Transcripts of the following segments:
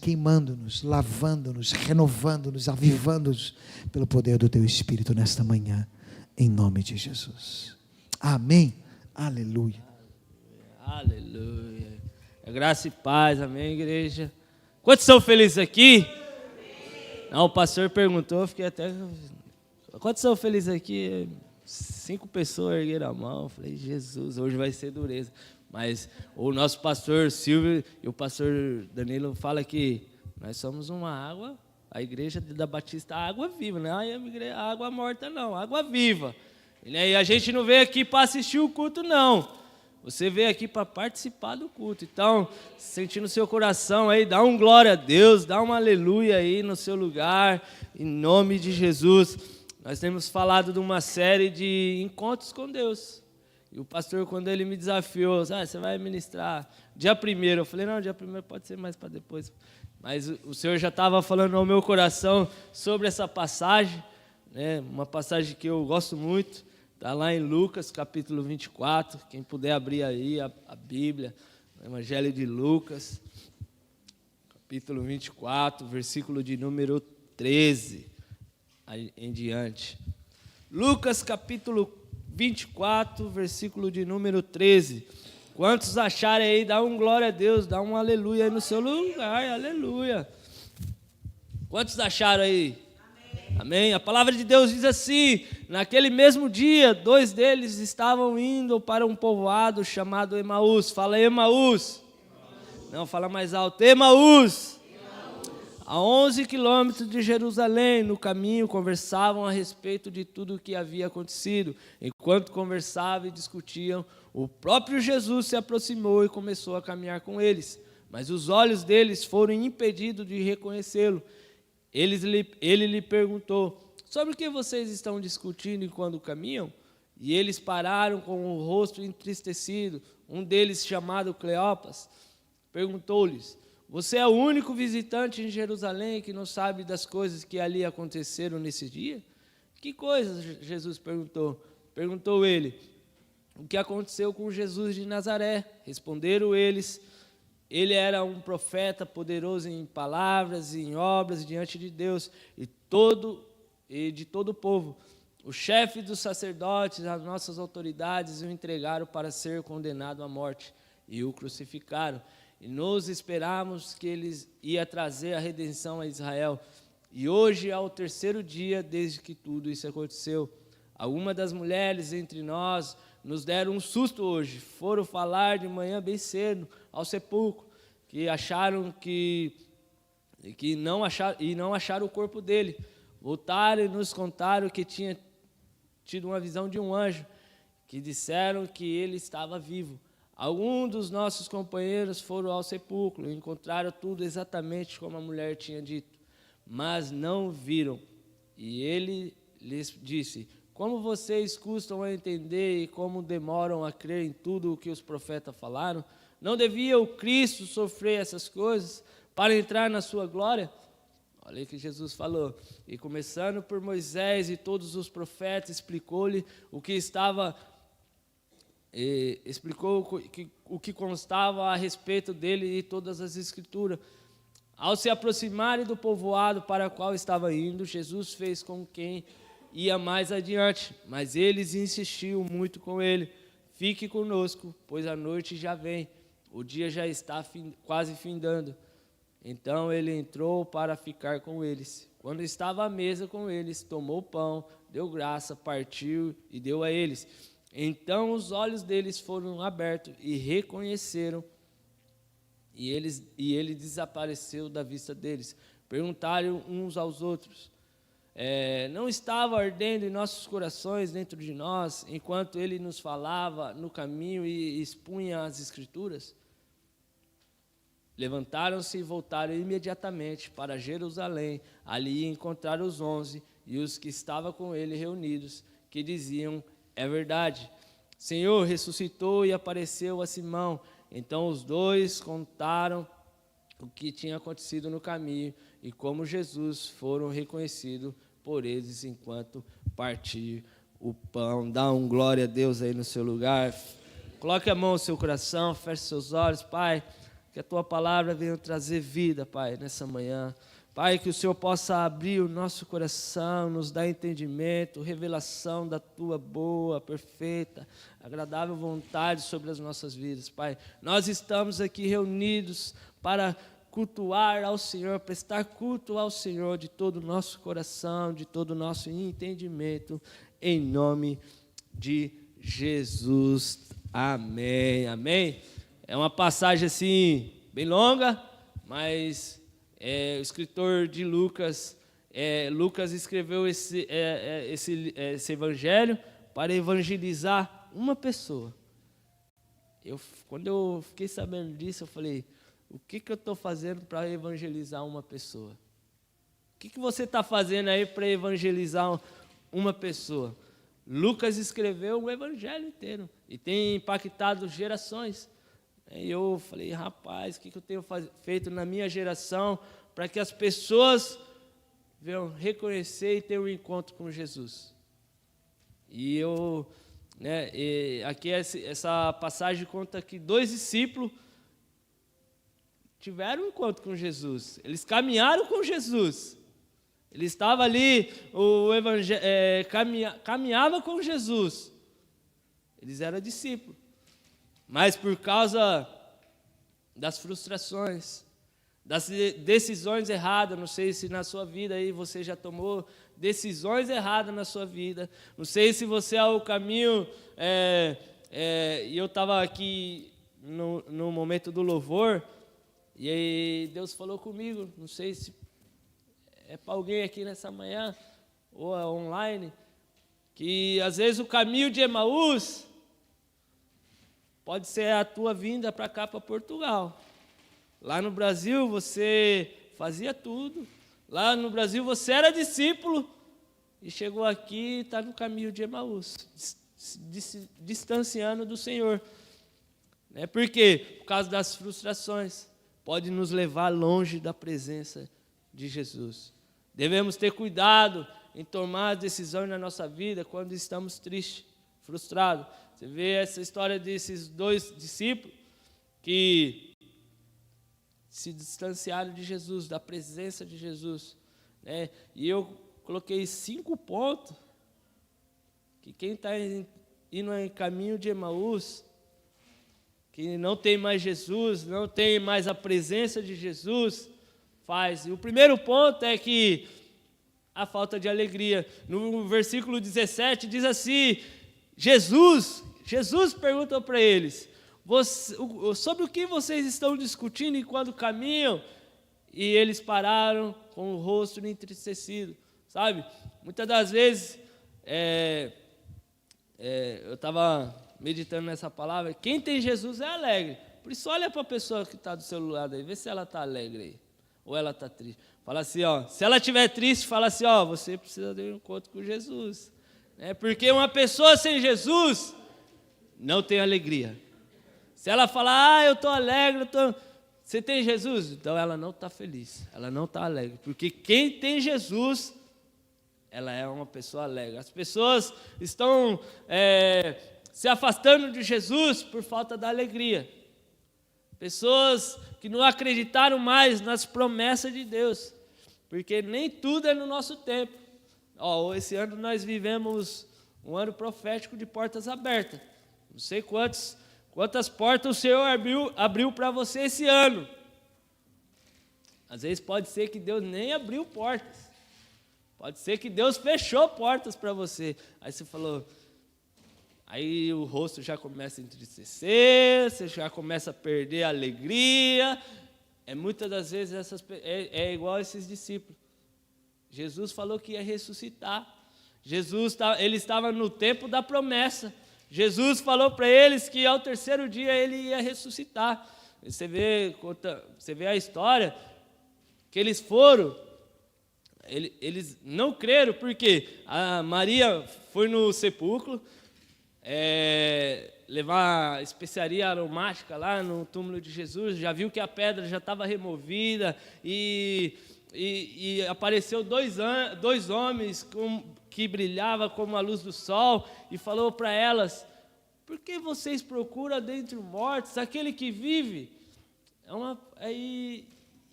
queimando-nos, lavando-nos, renovando-nos, avivando-nos pelo poder do Teu Espírito nesta manhã, em nome de Jesus. Amém. Aleluia. Aleluia. Graça e paz, amém, igreja. Quantos são felizes aqui? Não, o pastor perguntou, eu fiquei até... Quantos são felizes aqui? 5 pessoas ergueram a mão. Eu falei, Jesus, hoje vai ser dureza. Mas o nosso pastor Silvio e o pastor Danilo falam que nós somos uma água, a igreja da Batista, água viva, não é água morta não, água viva. E a gente não veio aqui para assistir o culto não, você veio aqui para participar do culto. Então, sentindo o seu coração aí, dá um glória a Deus, dá um aleluia aí no seu lugar, em nome de Jesus. Nós temos falado de uma série de encontros com Deus. E o pastor, quando ele me desafiou, você vai ministrar dia 1º. Eu falei, não, dia 1º pode ser mais para depois. Mas o Senhor já estava falando ao meu coração sobre essa passagem, né? Uma passagem que eu gosto muito. Está lá em Lucas, capítulo 24. Quem puder abrir aí a Bíblia, o Evangelho de Lucas, capítulo 24, versículo de número 13 em diante. Lucas, capítulo 24, versículo de número 13. Quantos acharem aí, dá um glória a Deus, dá um aleluia aí no seu lugar, aleluia. Quantos acharam aí? Amém. Amém. A palavra de Deus diz assim: naquele mesmo dia, 2 deles estavam indo para um povoado chamado Emaús. Fala Emaús. Não, fala mais alto, Emaús. A 11 quilômetros de Jerusalém, no caminho, conversavam a respeito de tudo o que havia acontecido. Enquanto conversavam e discutiam, o próprio Jesus se aproximou e começou a caminhar com eles. Mas os olhos deles foram impedidos de reconhecê-lo. Ele lhe perguntou, sobre o que vocês estão discutindo enquanto caminham? E eles pararam com o rosto entristecido. Um deles, chamado Cleopas, perguntou-lhes, você é o único visitante em Jerusalém que não sabe das coisas que ali aconteceram nesse dia? Que coisas? Jesus perguntou. Perguntou ele, o que aconteceu com Jesus de Nazaré? Responderam eles, ele era um profeta poderoso em palavras e em obras diante de Deus e de todo o povo. O chefe dos sacerdotes, as nossas autoridades, o entregaram para ser condenado à morte e o crucificaram. E nós esperávamos que ele ia trazer a redenção a Israel. E hoje é o 3º dia desde que tudo isso aconteceu. Algumas das mulheres entre nós nos deram um susto hoje. Foram falar de manhã bem cedo ao sepulcro, que acharam que não acharam o corpo dele. Voltaram e nos contaram que tinha tido uma visão de um anjo, que disseram que ele estava vivo. Alguns dos nossos companheiros foram ao sepulcro e encontraram tudo exatamente como a mulher tinha dito, mas não viram. E ele lhes disse, como vocês custam a entender e como demoram a crer em tudo o que os profetas falaram? Não devia o Cristo sofrer essas coisas para entrar na sua glória? Olha o que Jesus falou. E começando por Moisés e todos os profetas, explicou-lhe o que estava... explicou o que constava a respeito dele e todas as escrituras. Ao se aproximarem do povoado para o qual estava indo, Jesus fez com quem ia mais adiante, mas eles insistiam muito com ele, fique conosco, pois a noite já vem, o dia já está quase findando. Então ele entrou para ficar com eles. Quando estava à mesa com eles, tomou o pão, deu graça, partiu e deu a eles. Então os olhos deles foram abertos e reconheceram, e ele desapareceu da vista deles. Perguntaram uns aos outros, não estava ardendo em nossos corações dentro de nós, enquanto ele nos falava no caminho e expunha as Escrituras? Levantaram-se e voltaram imediatamente para Jerusalém. Ali encontraram os 11 e os que estavam com ele reunidos, que diziam, é verdade, Senhor ressuscitou e apareceu a Simão. Então os dois contaram o que tinha acontecido no caminho e como Jesus foram reconhecidos por eles enquanto partia o pão. Dá um glória a Deus aí no seu lugar. Coloque a mão no seu coração, feche seus olhos. Pai, que a Tua palavra venha trazer vida, Pai, nessa manhã. Pai, que o Senhor possa abrir o nosso coração, nos dar entendimento, revelação da Tua boa, perfeita, agradável vontade sobre as nossas vidas, Pai. Nós estamos aqui reunidos para cultuar ao Senhor, prestar culto ao Senhor de todo o nosso coração, de todo o nosso entendimento, em nome de Jesus. Amém, amém. É uma passagem assim, bem longa, mas o escritor de Lucas, Lucas escreveu esse evangelho para evangelizar uma pessoa. Quando eu fiquei sabendo disso, eu falei, o que eu estou fazendo para evangelizar uma pessoa? O que você está fazendo aí para evangelizar uma pessoa? Lucas escreveu o evangelho inteiro e tem impactado gerações. E eu falei, rapaz, o que eu tenho feito na minha geração para que as pessoas venham reconhecer e ter um encontro com Jesus? E aqui essa passagem conta que 2 discípulos tiveram um encontro com Jesus. Eles caminharam com Jesus. Ele estava ali, caminhava com Jesus. Eles eram discípulos. Mas por causa das frustrações, das decisões erradas, não sei se na sua vida aí você já tomou decisões erradas na sua vida, não sei se você é o caminho, e eu estava aqui no momento do louvor, e aí Deus falou comigo, não sei se é para alguém aqui nessa manhã, ou é online, que às vezes o caminho de Emaús pode ser a tua vinda para cá, para Portugal. Lá no Brasil você fazia tudo, lá no Brasil você era discípulo, e chegou aqui e está no caminho de Emaús, se distanciando do Senhor. Por quê? Por causa das frustrações. Pode nos levar longe da presença de Jesus. Devemos ter cuidado em tomar decisões na nossa vida quando estamos tristes, frustrados. Você vê essa história desses 2 discípulos que se distanciaram de Jesus, da presença de Jesus. E eu coloquei 5 pontos que quem está indo em caminho de Emaús, que não tem mais Jesus, não tem mais a presença de Jesus, faz. E o primeiro ponto é que a falta de alegria. No versículo 17 diz assim, Jesus perguntou para eles, sobre o que vocês estão discutindo enquanto caminham? E eles pararam com o rosto entristecido, sabe? Muitas das vezes, eu estava meditando nessa palavra, quem tem Jesus é alegre. Por isso, olha para a pessoa que está do seu lado aí, vê se ela está alegre aí, ou ela está triste. Fala assim, se ela estiver triste, fala assim, você precisa de um encontro com Jesus. Porque uma pessoa sem Jesus não tem alegria. Se ela falar, eu estou alegre, você tem Jesus? Então ela não está feliz, ela não está alegre. Porque quem tem Jesus, ela é uma pessoa alegre. As pessoas estão se afastando de Jesus por falta da alegria. Pessoas que não acreditaram mais nas promessas de Deus, porque nem tudo é no nosso tempo. Esse ano nós vivemos um ano profético de portas abertas. Não sei quantas portas o Senhor abriu para você esse ano. Às vezes pode ser que Deus nem abriu portas. Pode ser que Deus fechou portas para você. Aí você falou... Aí o rosto já começa a entristecer, você já começa a perder a alegria. Muitas das vezes é igual esses discípulos. Jesus falou que ia ressuscitar. Ele estava no tempo da promessa. Jesus falou para eles que ao 3º dia ele ia ressuscitar. Você vê a história que eles foram, eles não creram, porque a Maria foi no sepulcro, levar especiaria aromática lá no túmulo de Jesus, já viu que a pedra já estava removida e apareceu dois homens que brilhavam como a luz do sol e falou para elas, por que vocês procuram dentre os mortos aquele que vive?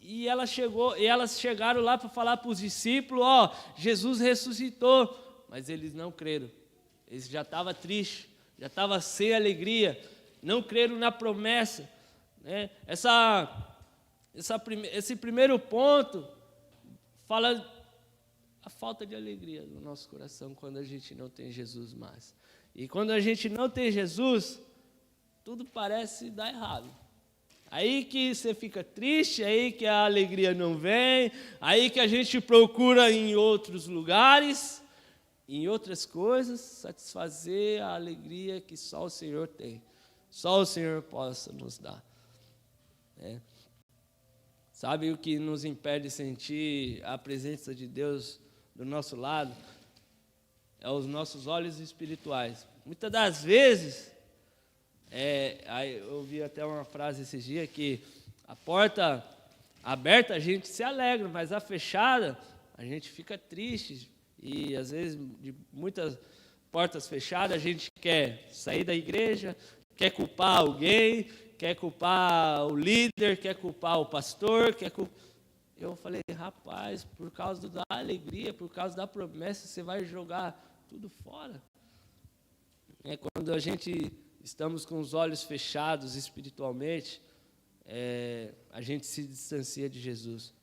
E elas chegaram lá para falar para os discípulos, ó, Jesus ressuscitou, mas eles não creram. Eles já estavam tristes, já estavam sem alegria, não creram na promessa, né? Esse primeiro ponto fala a falta de alegria no nosso coração quando a gente não tem Jesus mais. E quando a gente não tem Jesus, tudo parece dar errado. Aí que você fica triste, aí que a alegria não vem, aí que a gente procura em outros lugares, em outras coisas, satisfazer a alegria que só o Senhor tem. Só o Senhor possa nos dar. Sabe o que nos impede de sentir a presença de Deus do nosso lado? É os nossos olhos espirituais. Muitas das vezes, eu ouvi até uma frase esses dias que a porta aberta a gente se alegra, mas a fechada a gente fica triste. E às vezes, de muitas portas fechadas, a gente quer sair da igreja, quer culpar alguém, quer culpar o líder, quer culpar o pastor, Eu falei, rapaz, por causa da alegria, por causa da promessa, você vai jogar tudo fora. Quando a gente estamos com os olhos fechados espiritualmente, a gente se distancia de Jesus.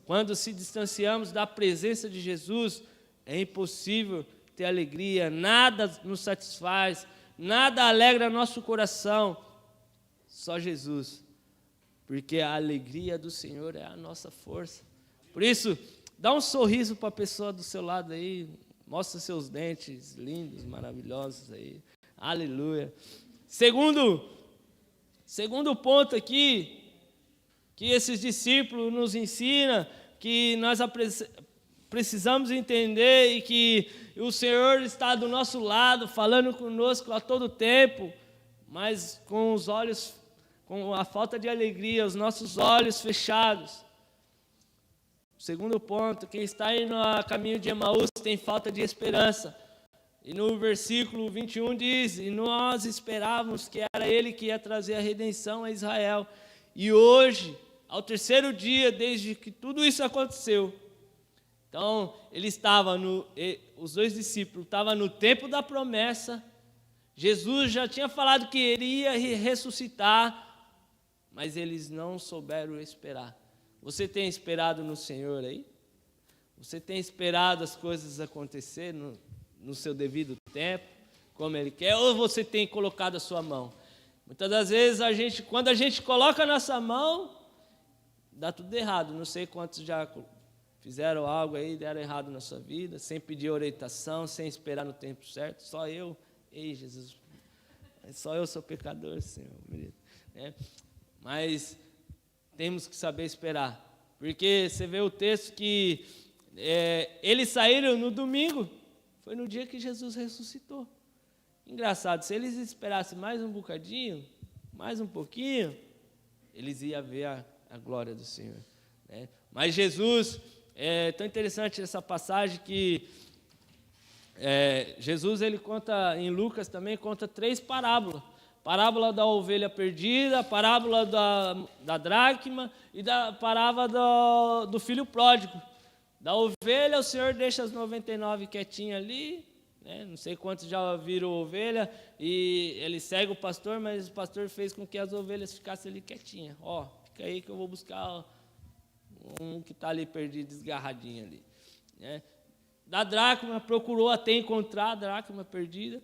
Quando se distanciamos da presença de Jesus, é impossível ter alegria, nada nos satisfaz, nada alegra nosso coração, só Jesus. Porque a alegria do Senhor é a nossa força. Por isso, dá um sorriso para a pessoa do seu lado aí, mostra seus dentes lindos, maravilhosos aí. Aleluia. Segundo ponto aqui, que esses discípulos nos ensinam, que nós precisamos entender e que o Senhor está do nosso lado, falando conosco a todo tempo, mas com os olhos, com a falta de alegria, os nossos olhos fechados. Segundo ponto, quem está aí no caminho de Emaús tem falta de esperança. E no versículo 21 diz, e nós esperávamos que era Ele que ia trazer a redenção a Israel. E hoje, ao terceiro dia, desde que tudo isso aconteceu, então, os dois discípulos estavam no tempo da promessa, Jesus já tinha falado que Ele ia ressuscitar, mas eles não souberam esperar. Você tem esperado no Senhor aí? Você tem esperado as coisas acontecer no seu devido tempo, como Ele quer, ou você tem colocado a sua mão? Muitas das vezes, quando a gente coloca a nossa mão, dá tudo errado. Não sei quantos já fizeram algo aí, deram errado na sua vida, sem pedir orientação, sem esperar no tempo certo. Só eu, Jesus, só eu sou pecador, Senhor. Mas temos que saber esperar, porque você vê o texto que eles saíram no domingo, foi no dia que Jesus ressuscitou. Engraçado, se eles esperassem mais um bocadinho, mais um pouquinho, eles iam ver a glória do Senhor. Mas Jesus, é tão interessante essa passagem que Jesus, ele conta, em Lucas também, conta 3 parábolas. Parábola da ovelha perdida, parábola da dracma e da parábola do filho pródigo. Da ovelha, o Senhor deixa as 99 quietinhas ali, não sei quantos já viram ovelha, e ele segue o pastor, mas o pastor fez com que as ovelhas ficassem ali quietinhas. Fica aí que eu vou buscar um que está ali perdido, desgarradinho ali. Da dracma, procurou até encontrar a dracma perdida,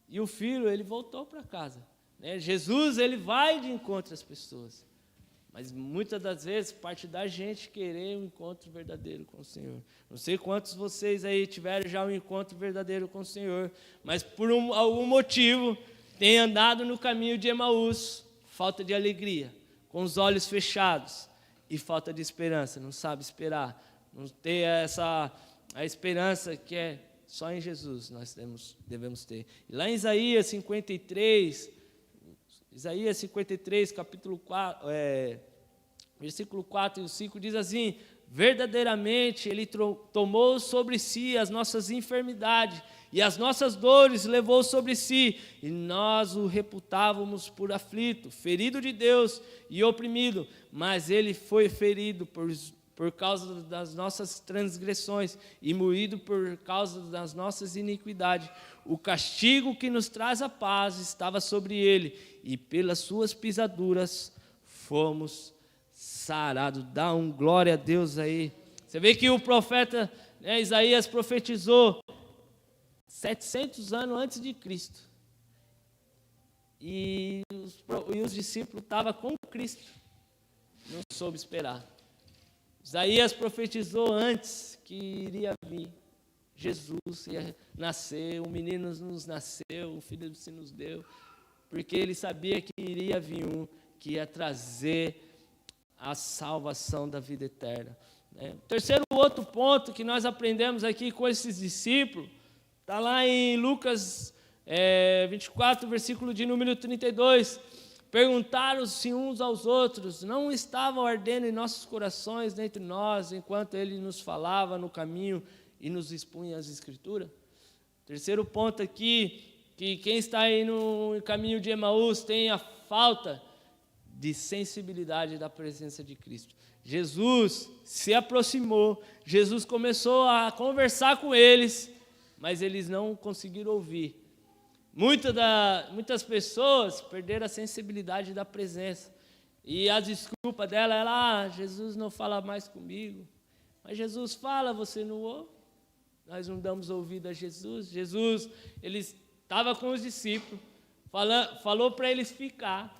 e o filho, ele voltou para casa. Jesus, ele vai de encontro às pessoas. Mas muitas das vezes, parte da gente querer um encontro verdadeiro com o Senhor. Não sei quantos vocês aí tiveram já um encontro verdadeiro com o Senhor, mas por algum motivo, tem andado no caminho de Emaús, falta de alegria, com os olhos fechados e falta de esperança, não sabe esperar, não tem a esperança que é só em Jesus nós devemos ter. E lá em Isaías 53, capítulo versículo 4 e 5 diz assim: verdadeiramente Ele tomou sobre si as nossas enfermidades e as nossas dores levou sobre si, e nós o reputávamos por aflito, ferido de Deus e oprimido, mas Ele foi ferido por causa das nossas transgressões e moído por causa das nossas iniquidades. O castigo que nos traz a paz estava sobre Ele, e pelas suas pisaduras fomos sarados. Dá um glória a Deus aí. Você vê que o profeta, né, Isaías profetizou 700 anos antes de Cristo. E os discípulos estavam com Cristo. Não soube esperar. Isaías profetizou antes que iria vir Jesus, ia nascer, um menino nos nasceu, um filho se nos deu, porque ele sabia que iria vir um que ia trazer a salvação da vida eterna. Terceiro outro ponto que nós aprendemos aqui com esses discípulos, está lá em Lucas 24, versículo de número 32, perguntaram-se uns aos outros, não estavam ardendo em nossos corações dentre nós, enquanto ele nos falava no caminho e nos expunha as Escrituras? Terceiro ponto aqui, que quem está aí no caminho de Emaús tem a falta de sensibilidade da presença de Cristo. Jesus se aproximou, Jesus começou a conversar com eles, mas eles não conseguiram ouvir. Muitas pessoas perderam a sensibilidade da presença. E a desculpa dela é: Jesus não fala mais comigo. Mas Jesus fala, você não ouve? Nós não damos ouvido a Jesus. Jesus, ele estava com os discípulos, falou para eles ficar,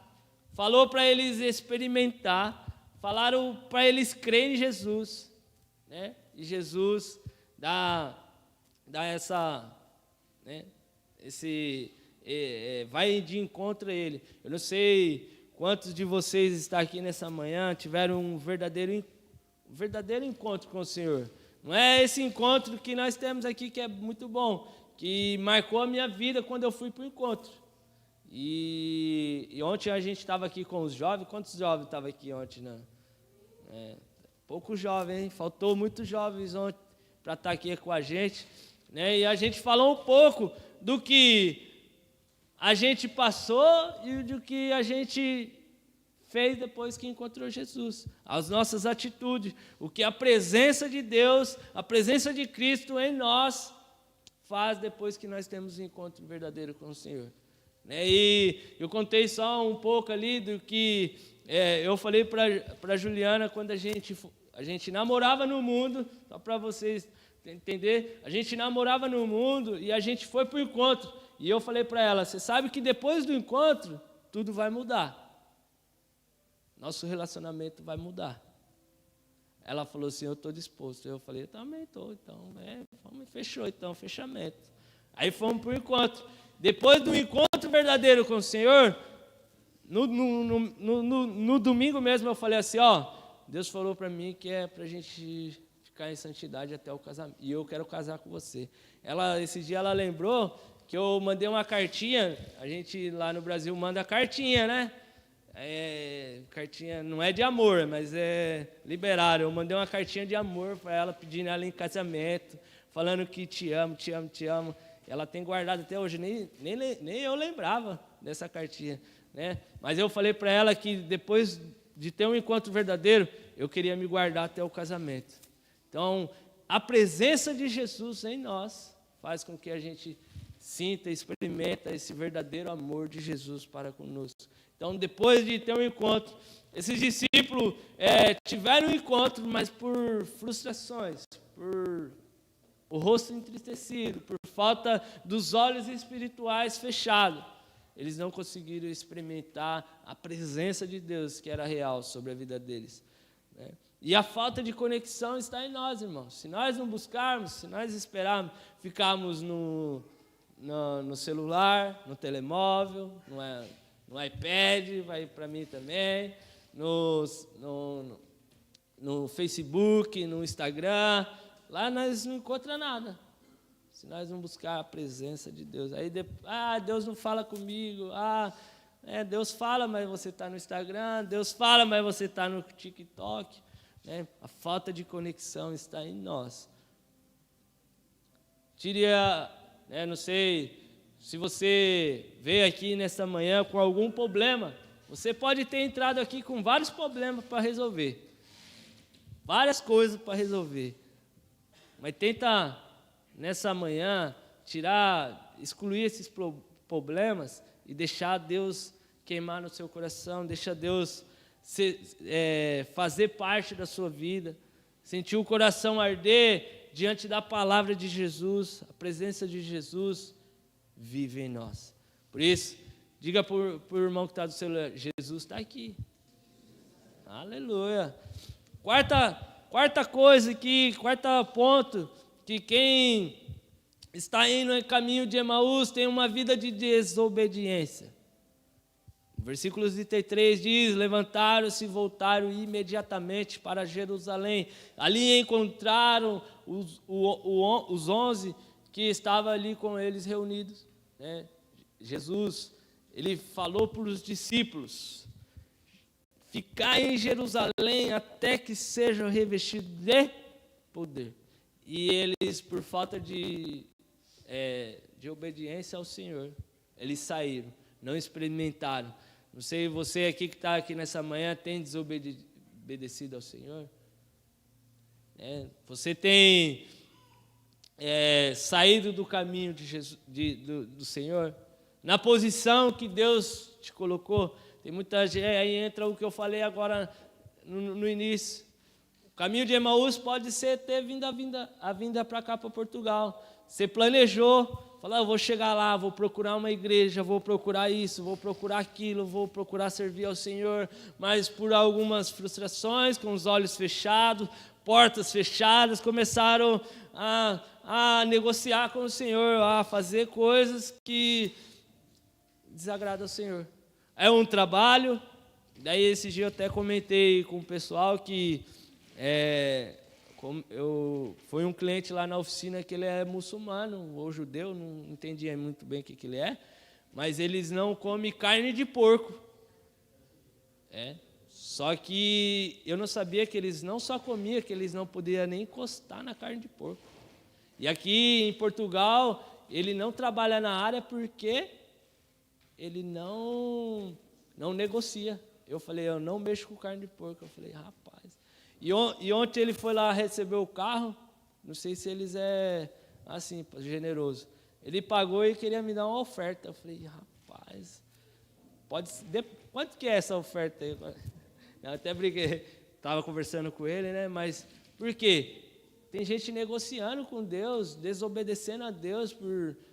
falou para eles experimentar, falaram para eles crerem em Jesus, né? E Jesus dá essa, né? Vai de encontro a Ele. Eu não sei quantos de vocês estão aqui nessa manhã tiveram um verdadeiro encontro com o Senhor. Não é esse encontro que nós temos aqui, que é muito bom, que marcou a minha vida quando eu fui para o encontro. E ontem a gente estava aqui com os jovens. Quantos jovens estavam aqui ontem? Né? Poucos jovens, hein? Faltou muitos jovens ontem para estar aqui com a gente. Né? E a gente falou um pouco do que a gente passou e do que a gente fez depois que encontrou Jesus. As nossas atitudes, o que a presença de Deus, a presença de Cristo em nós faz depois que nós temos um encontro verdadeiro com o Senhor. E eu contei só um pouco ali do que eu falei para a Juliana quando a gente namorava no mundo, só para vocês entender, a gente namorava no mundo e a gente foi para o encontro. E eu falei para ela: você sabe que depois do encontro, tudo vai mudar. Nosso relacionamento vai mudar. Ela falou assim: eu estou disposto. Eu falei: eu também estou. Então, fechou, então, fechamento. Aí fomos para o encontro. Depois do encontro verdadeiro com o Senhor, no domingo mesmo eu falei assim: Deus falou para mim que é para a gente ficar em santidade até o casamento, e eu quero casar com você. Esse dia ela lembrou que eu mandei uma cartinha. A gente lá no Brasil manda cartinha, né? Cartinha não é de amor, mas é liberado. Eu mandei uma cartinha de amor para ela, pedindo ela em casamento, falando que te amo, te amo, te amo. Ela tem guardado até hoje, nem eu lembrava dessa cartinha, né? Mas eu falei para ela que depois de ter um encontro verdadeiro, eu queria me guardar até o casamento. Então, a presença de Jesus em nós faz com que a gente sinta, experimenta esse verdadeiro amor de Jesus para conosco. Então, depois de ter um encontro, esses discípulos tiveram um encontro, mas por frustrações, por o rosto entristecido, por falta dos olhos espirituais fechados, eles não conseguiram experimentar a presença de Deus que era real sobre a vida deles, né? E a falta de conexão está em nós, irmãos. Se nós não buscarmos, se nós esperarmos, ficarmos no celular, no telemóvel, no iPad, vai para mim também, no Facebook, no Instagram, lá nós não encontramos nada. Se nós não buscar a presença de Deus, aí Deus não fala comigo, Deus fala, mas você está no Instagram. Deus fala, mas você está no TikTok. A falta de conexão está em nós. Não sei se você veio aqui nesta manhã com algum problema. Você pode ter entrado aqui com vários problemas para resolver. Várias coisas para resolver. Mas tenta, nessa manhã, excluir esses problemas e deixar Deus queimar no seu coração, deixa Deus fazer parte da sua vida, sentir o coração arder diante da palavra de Jesus, a presença de Jesus vive em nós. Por isso, diga para o irmão que está do seu lado, Jesus está aqui. Aleluia. Quarta coisa aqui, quarto ponto, que quem está indo no caminho de Emaús tem uma vida de desobediência. O versículo 33 diz: levantaram-se e voltaram imediatamente para Jerusalém. Ali encontraram os 11 que estavam ali com eles reunidos. Jesus, ele falou para os discípulos: ficai em Jerusalém até que sejam revestidos de poder. E eles, por falta de obediência ao Senhor, eles saíram, não experimentaram. Não sei, você aqui que está aqui nessa manhã tem desobedecido ao Senhor? Você tem saído do caminho de Jesus, do Senhor? Na posição que Deus te colocou? Tem muita gente, aí entra o que eu falei agora no início. O caminho de Emaús pode ser ter a vinda para cá, para Portugal. Você planejou, falou: eu vou chegar lá, vou procurar uma igreja, vou procurar isso, vou procurar aquilo, vou procurar servir ao Senhor, mas por algumas frustrações, com os olhos fechados, portas fechadas, começaram a negociar com o Senhor, a fazer coisas que desagradam ao Senhor. É um trabalho. Daí esse dia eu até comentei com o pessoal que foi um cliente lá na oficina que ele é muçulmano ou judeu, não entendia muito bem o que ele é, mas eles não comem carne de porco. Só que eu não sabia que eles não só comiam, que eles não podiam nem encostar na carne de porco. E aqui em Portugal, ele não trabalha na área porque ele não negocia. Eu falei: eu não mexo com carne de porco. Eu falei: rapaz. E ontem ele foi lá receber o carro. Não sei se eles assim, generoso. Ele pagou e queria me dar uma oferta. Eu falei: rapaz, quanto que é essa oferta aí? Eu até briguei, estava conversando com ele, mas por quê? Tem gente negociando com Deus, desobedecendo a Deus,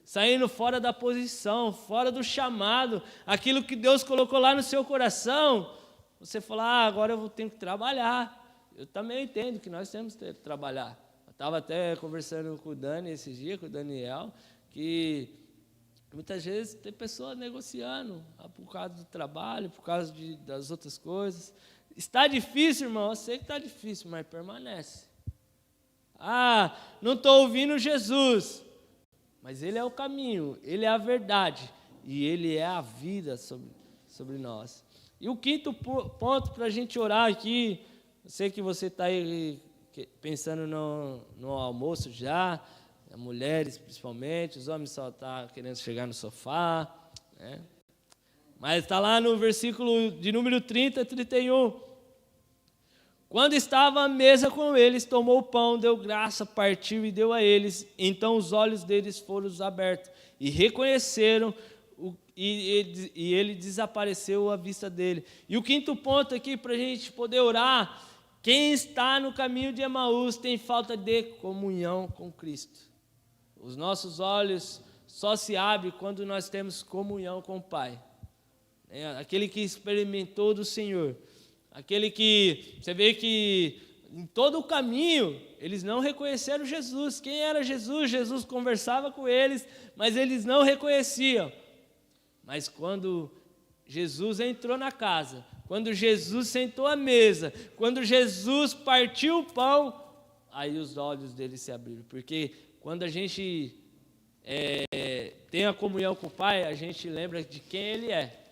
saindo fora da posição, fora do chamado, aquilo que Deus colocou lá no seu coração. Você fala: agora eu tenho que trabalhar. Eu também entendo que nós temos que trabalhar. Eu estava até conversando com o Dani esses dias, com o Daniel, que muitas vezes tem pessoas negociando por causa do trabalho, por causa das outras coisas. Está difícil, irmão, eu sei que está difícil, mas permanece. Não estou ouvindo Jesus, mas Ele é o caminho, Ele é a verdade e Ele é a vida sobre nós. E o quinto ponto para a gente orar aqui, eu sei que você está aí pensando no almoço já, as mulheres principalmente, os homens só estão querendo chegar no sofá, mas está lá no versículo de número 30 e 31. Quando estava à mesa com eles, tomou o pão, deu graça, partiu e deu a eles. Então os olhos deles foram abertos e reconheceram, e ele desapareceu à vista dele. E o quinto ponto aqui para a gente poder orar: quem está no caminho de Emaús tem falta de comunhão com Cristo. Os nossos olhos só se abrem quando nós temos comunhão com o Pai. Aquele que experimentou do Senhor. Aquele que, você vê que em todo o caminho, eles não reconheceram Jesus. Quem era Jesus? Jesus conversava com eles, mas eles não reconheciam. Mas quando Jesus entrou na casa, quando Jesus sentou à mesa, quando Jesus partiu o pão, aí os olhos deles se abriram. Porque quando a gente tem a comunhão com o Pai, a gente lembra de quem Ele é.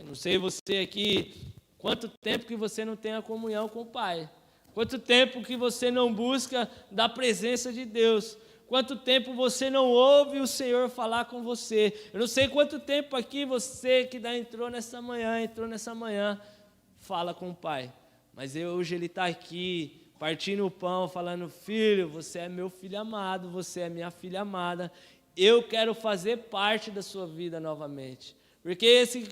Não sei você aqui, quanto tempo que você não tem a comunhão com o Pai. Quanto tempo que você não busca da presença de Deus. Quanto tempo você não ouve o Senhor falar com você. Eu não sei quanto tempo aqui você que entrou nessa manhã, fala com o Pai. Mas hoje Ele está aqui, partindo o pão, falando: filho, você é meu filho amado, você é minha filha amada. Eu quero fazer parte da sua vida novamente. Porque esse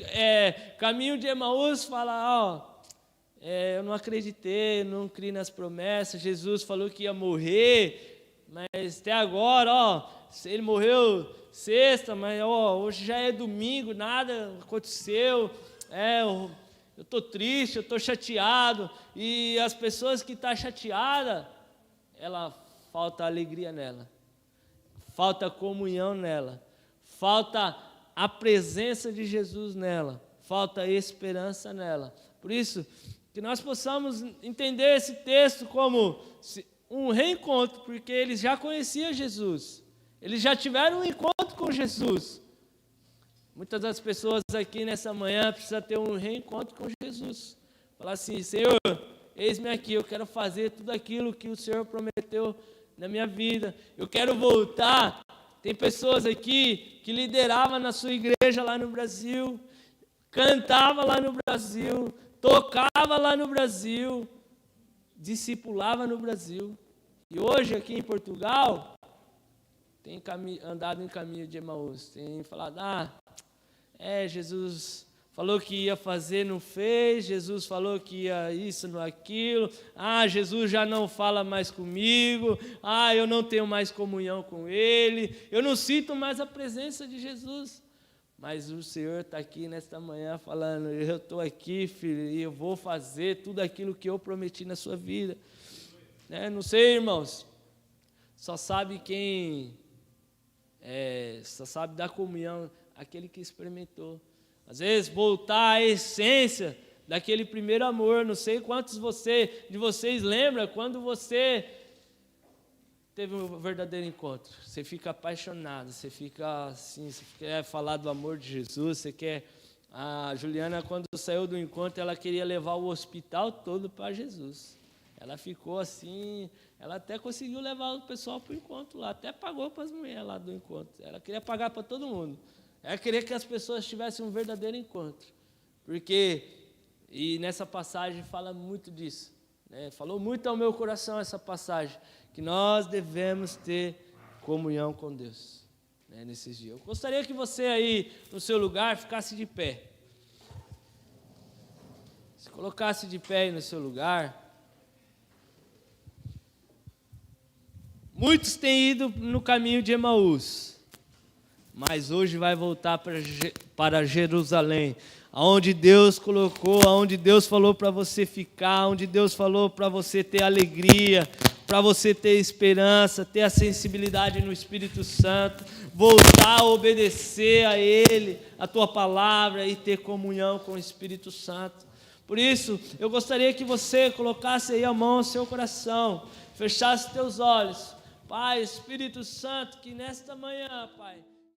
caminho de Emaús fala, eu não acreditei, não criei nas promessas. Jesus falou que ia morrer, mas até agora, ele morreu sexta, mas hoje já é domingo, nada aconteceu. Eu estou triste, eu estou chateado. E as pessoas que estão chateadas, falta alegria nela, falta comunhão nela, falta a presença de Jesus nela, falta esperança nela. Por isso, que nós possamos entender esse texto como um reencontro, porque eles já conheciam Jesus, eles já tiveram um encontro com Jesus. Muitas das pessoas aqui nessa manhã precisam ter um reencontro com Jesus. Falar assim: Senhor, eis-me aqui, eu quero fazer tudo aquilo que o Senhor prometeu na minha vida, eu quero voltar. Tem pessoas aqui que lideravam na sua igreja lá no Brasil, cantava lá no Brasil, tocava lá no Brasil, discipulava no Brasil. E hoje aqui em Portugal, tem andado em caminho de Emaús, tem falado: Jesus falou que ia fazer, não fez. Jesus falou que ia isso, não aquilo. Jesus já não fala mais comigo. Eu não tenho mais comunhão com Ele. Eu não sinto mais a presença de Jesus. Mas o Senhor está aqui nesta manhã falando: eu estou aqui, filho, e eu vou fazer tudo aquilo que eu prometi na sua vida. Não sei, irmãos. Só sabe só sabe da comunhão aquele que experimentou. Às vezes, voltar à essência daquele primeiro amor. Não sei quantos de vocês lembram quando você teve um verdadeiro encontro. Você fica apaixonado, você fica assim, você quer falar do amor de Jesus, você quer... A Juliana, quando saiu do encontro, ela queria levar o hospital todo para Jesus. Ela ficou assim, ela até conseguiu levar o pessoal para o encontro lá, até pagou para as mulheres lá do encontro. Ela queria pagar para todo mundo. Ela queria que as pessoas tivessem um verdadeiro encontro. E nessa passagem fala muito disso. Falou muito ao meu coração essa passagem, que nós devemos ter comunhão com Deus, nesses dias. Eu gostaria que você aí, no seu lugar, ficasse de pé. Se colocasse de pé aí no seu lugar. Muitos têm ido no caminho de Emaús, mas hoje vai voltar para Jerusalém, aonde Deus colocou, aonde Deus falou para você ficar, onde Deus falou para você ter alegria, para você ter esperança, ter a sensibilidade no Espírito Santo, voltar a obedecer a Ele, a tua palavra, e ter comunhão com o Espírito Santo. Por isso, eu gostaria que você colocasse aí a mão no seu coração, fechasse teus olhos. Pai, Espírito Santo, que nesta manhã, Pai,